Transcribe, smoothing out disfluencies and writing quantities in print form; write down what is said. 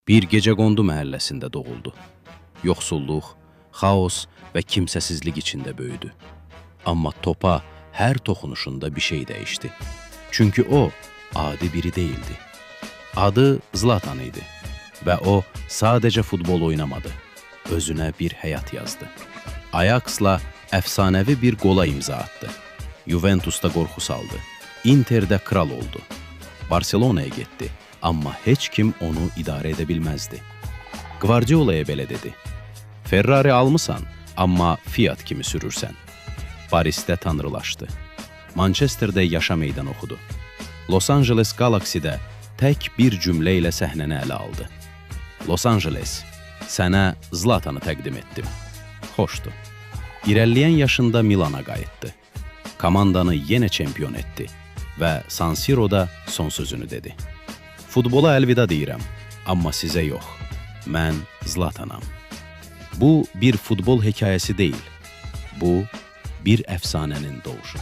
Bir gecəqondu məhəlləsində doğuldu. Yoxsulluq, xaos və kimsəsizlik içində böyüdü. Amma topa hər toxunuşunda bir şey dəyişdi. Çünki o, adi biri deyildi. Adı Zlatan idi və o, sadəcə futbol oynamadı. Özünə bir həyat yazdı. Ajaxla əfsanəvi bir qola imza atdı. Juventusda qorxu saldı. Interdə kral oldu. Barcelonaya getdi, amma heç kim onu idarə edə bilməzdi. Guardiolaya belə dedi: Ferrari almısan, amma Fiat kimi sürürsən. Parisdə tanrılaşdı. Manchesterdə yaşa meydan oxudu. Los Angeles Galaxy-də tək bir cümlə ilə səhnəni ələ aldı. Los Angeles, sənə Zlatanı təqdim etdim. Xoşdu. İrəliyən yaşında Milana qayıtdı. Komandanı yenə çempion etdi və San Siro'da son sözünü dedi. Futbola əlvida deyirəm, amma sizə yox. Mən Zlatanam. Bu bir futbol hekayəsi deyil. Bu bir əfsanənin doğuşu.